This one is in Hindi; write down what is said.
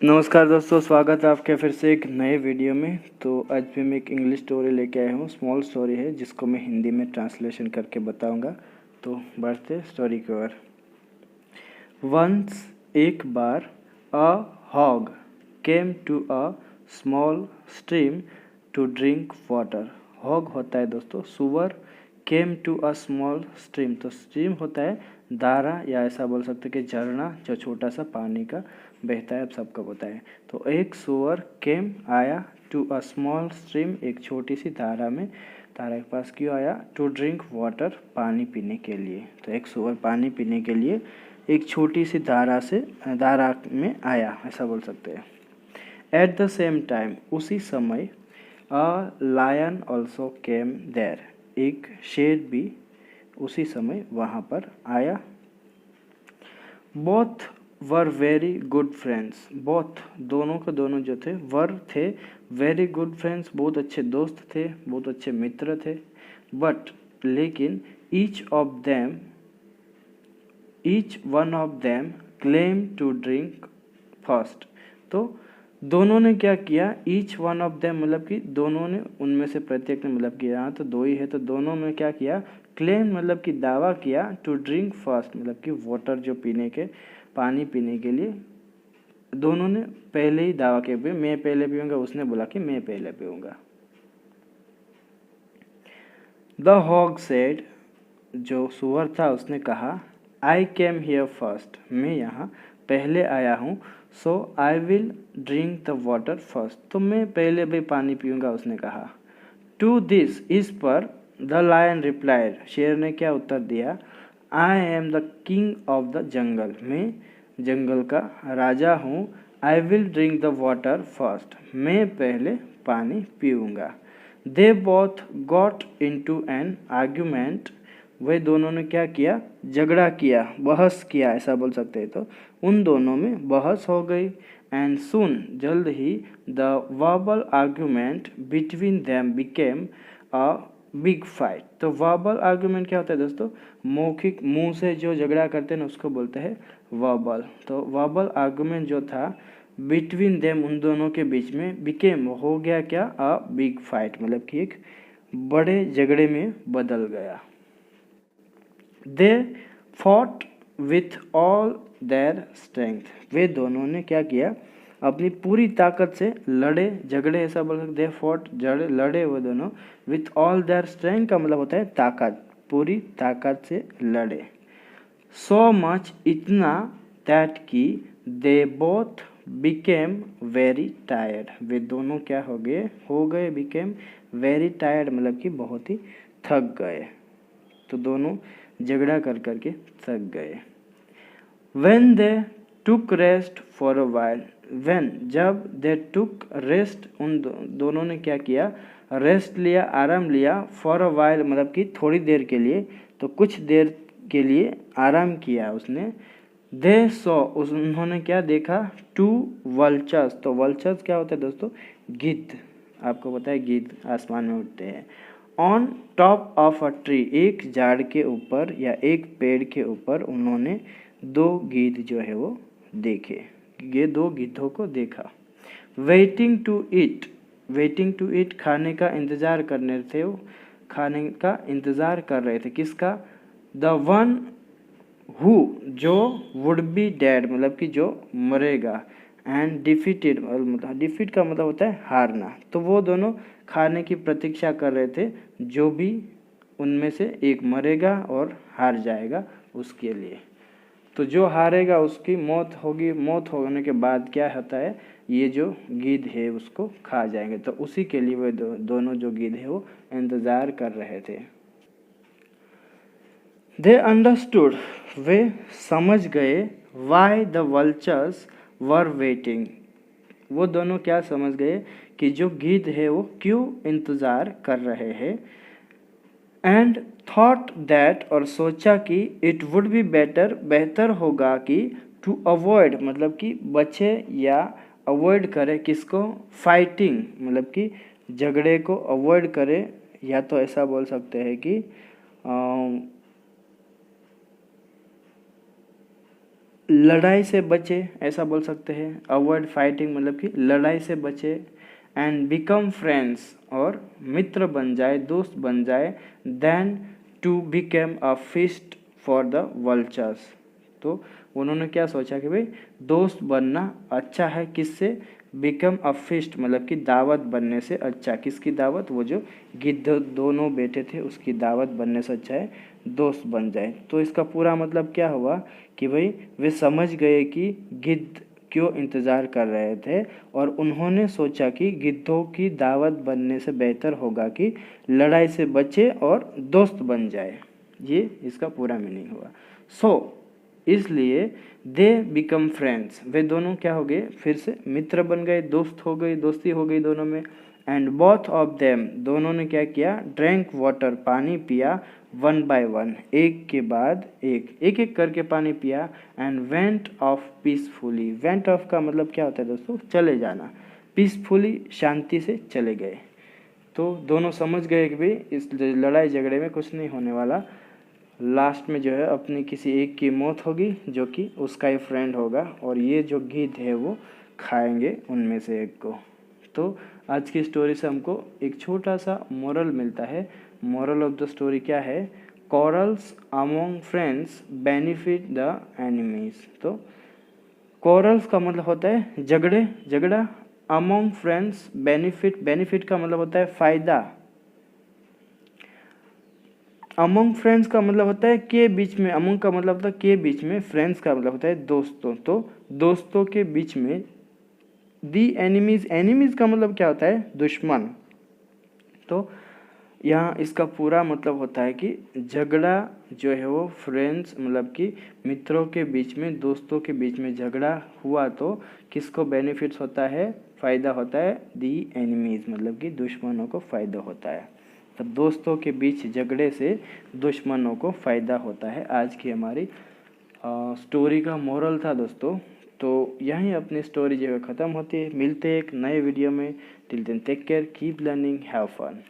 नमस्कार दोस्तों, स्वागत है आपके फिर से एक नए वीडियो में। तो आज भी मैं एक इंग्लिश स्टोरी लेके आया हूँ। स्मॉल स्टोरी है जिसको मैं हिंदी में ट्रांसलेशन करके बताऊँगा। तो बढ़ते स्टोरी की ओर। वंस, एक बार, a hog came to a small stream to drink water. Hog होता है दोस्तों सुअर। Came to a small stream, तो स्ट्रीम होता है धारा, या ऐसा बोल सकते हैं कि झरना जो छोटा सा पानी का बहता है, आप सबको पता है। तो एक सुअर केम आया टू अ स्मॉल स्ट्रीम, एक छोटी सी धारा में, धारा के पास क्यों आया? टू ड्रिंक वाटर, पानी पीने के लिए। तो एक सुअर पानी पीने के लिए एक छोटी सी धारा में आया, ऐसा बोल सकते हैं। एट द सेम टाइम, उसी समय, a lion also came there, एक शेर भी उसी समय वहाँ पर आया। Both were very good friends, both दोनों के दोनों जो थे, वर थे वेरी गुड फ्रेंड्स, बहुत अच्छे दोस्त थे, बहुत अच्छे मित्र थे। बट लेकिन each one of them claim to drink first. तो दोनों ने क्या किया? ईच वन ऑफ देम मतलब कि दोनों ने, उनमें से प्रत्येक ने, मतलब कि यहाँ तो दो ही है, तो दोनों ने क्या किया? क्लेम मतलब कि दावा किया, टू ड्रिंक फर्स्ट मतलब कि वाटर जो पीने के, पानी पीने के लिए दोनों ने पहले ही दावा किया, मैं पहले पीऊँगा। उसने बोला कि मैं पहले पीऊँगा। द हॉग सेड, जो सुअर था उसने कहा, आई केम हियर फर्स्ट, मैं यहाँ पहले आया हूँ। So I will drink the water first, तो मैं पहले भी पानी पीऊँगा, उसने कहा। टू दिस, इस पर, द लायन रिप्लाइड, शेर ने क्या उत्तर दिया? I am the king of the jungle, मैं जंगल का राजा हूँ। I will drink the water first, मैं पहले पानी पीऊँगा। They both got into an argument, वे दोनों ने क्या किया? झगड़ा किया, बहस किया, ऐसा बोल सकते हैं। तो उन दोनों में बहस हो गई। एंड सून, जल्द ही, the verbal argument between them became a big fight. तो वर्बल आर्ग्यूमेंट क्या होता है दोस्तों? मौखिक, मुंह से जो झगड़ा करते हैं ना, उसको बोलते हैं वर्बल। तो वर्बल आर्ग्यूमेंट जो था बिटवीन देम, उन दोनों के बीच में, बिकेम हो गया क्या? अ बिग फाइट, मतलब कि एक बड़े झगड़े में बदल गया। They fought with all their strength, वे दोनों ने क्या किया? अपनी पूरी ताकत से लड़े, झगड़े, ऐसा बोल सकते। दे फॉट, लड़े वो दोनों, विथ ऑल देयर स्ट्रेंथ का मतलब होता है ताकत, पूरी ताकत से लड़े। सो मच, इतना, दैट की, they both became very tired, वे दोनों क्या हो गए बिकेम वेरी टायर्ड मतलब कि बहुत ही थक गए। तो दोनों झगड़ा कर करके थक गए। When they took rest for a while, when, जब, दे टुक रेस्ट, उन दोनों ने क्या किया? रेस्ट लिया, आराम लिया। फॉर अ वाइल मतलब कि थोड़ी देर के लिए, तो कुछ देर के लिए आराम किया उसने। दे सॉ, उन्होंने क्या देखा? टू वल्चर्स, तो वल्चर्स क्या होता है दोस्तों? गिद्ध, आपको पता है गिद्ध आसमान में उड़ते हैं। On top of a tree, एक झाड़ के ऊपर या एक पेड़ के ऊपर उन्होंने दो गिद्ध जो है वो देखे, ये दो गिद्धों को देखा। Waiting to eat, waiting to eat खाने का इंतज़ार करने थे वो, खाने का इंतज़ार कर रहे थे। किसका? द वन हु, जो, वुड बी डेड मतलब कि जो मरेगा, एंड डिफीटेड, मतलब डिफीट का मतलब होता है हारना। तो वो दोनों खाने की प्रतीक्षा कर रहे थे, जो भी उनमें से एक मरेगा और हार जाएगा उसके लिए। तो जो हारेगा उसकी मौत होगी, मौत होने के बाद क्या होता है? ये जो गिद्ध है उसको खा जाएंगे। तो उसी के लिए वे दोनों जो गिद्ध है वो इंतज़ार कर रहे थे। दे अंडरस्टूड, वे समझ गए। Why the vultures were waiting, वो दोनों क्या समझ गए? कि जो गिद्ध है वो क्यों इंतज़ार कर रहे हैं। एंड थॉट दैट, और सोचा कि, इट वुड बी बेटर, बेहतर होगा कि, टू अवॉइड मतलब कि बचे या अवॉइड करे, किसको? फाइटिंग मतलब कि झगड़े को अवॉइड करे, या तो ऐसा बोल सकते हैं कि लड़ाई से बचे, ऐसा बोल सकते हैं। अवॉइड फाइटिंग मतलब कि लड़ाई से बचे। एंड बिकम फ्रेंड्स, और मित्र बन जाए, दोस्त बन जाए। Then to become a feast for the vultures. तो उन्होंने क्या सोचा कि भाई दोस्त बनना अच्छा है, किससे? बिकम अ फीस्ट मतलब कि दावत बनने से अच्छा। किसकी दावत? वो जो गिद्ध दोनों बैठे थे उसकी दावत बनने से अच्छा है दोस्त बन जाए। तो इसका पूरा मतलब क्या हुआ कि भाई वे समझ गए कि गिद्ध क्यों इंतज़ार कर रहे थे, और उन्होंने सोचा कि गिद्धों की दावत बनने से बेहतर होगा कि लड़ाई से बचे और दोस्त बन जाए। ये इसका पूरा मीनिंग हुआ। इसलिए दे बिकम फ्रेंड्स, वे दोनों क्या हो गए? फिर से मित्र बन गए, दोस्त हो गई, दोस्ती हो गई दोनों में। एंड बोथ ऑफ देम, दोनों ने क्या किया? ड्रैंक वाटर, पानी पिया। वन बाय वन, एक के बाद एक, एक एक करके पानी पिया। And went of peacefully, went of का मतलब क्या होता है दोस्तों? चले जाना। पीसफुली, शांति से चले गए। तो दोनों समझ गए कि भाई इस लड़ाई झगड़े में कुछ नहीं होने वाला। लास्ट में जो है अपनी किसी एक की मौत होगी जो कि उसका ही फ्रेंड होगा, और ये जो गिद्ध है वो खाएंगे उनमें से एक को। तो आज की स्टोरी से हमको एक छोटा सा मोरल मिलता है। मोरल ऑफ द स्टोरी क्या है? Corals among friends benefit the enemies. तो कॉरल्स का मतलब होता है झगड़े, झगड़ा। अमोंग फ्रेंड्स बेनिफिट, बेनिफिट का मतलब होता है फायदा। अमंग फ्रेंड्स का मतलब होता है के बीच में, अमंग का मतलब होता है के बीच में, फ्रेंड्स का मतलब होता है दोस्तों। तो दोस्तों के बीच में। दी एनिमीज, एनिमीज का मतलब क्या होता है? दुश्मन। तो यहाँ इसका पूरा मतलब होता है कि झगड़ा जो है वो फ्रेंड्स मतलब कि मित्रों के बीच में, दोस्तों के बीच में झगड़ा हुआ तो किसको बेनिफिट्स होता है? फ़ायदा होता है। दी एनिमीज मतलब कि दुश्मनों को फ़ायदा होता है। तब दोस्तों के बीच झगड़े से दुश्मनों को फ़ायदा होता है। आज की हमारी स्टोरी का मोरल था दोस्तों। तो यहीं अपनी स्टोरी जो है ख़त्म होती है। मिलते हैं एक नए वीडियो में। Till then take care, keep learning, have fun.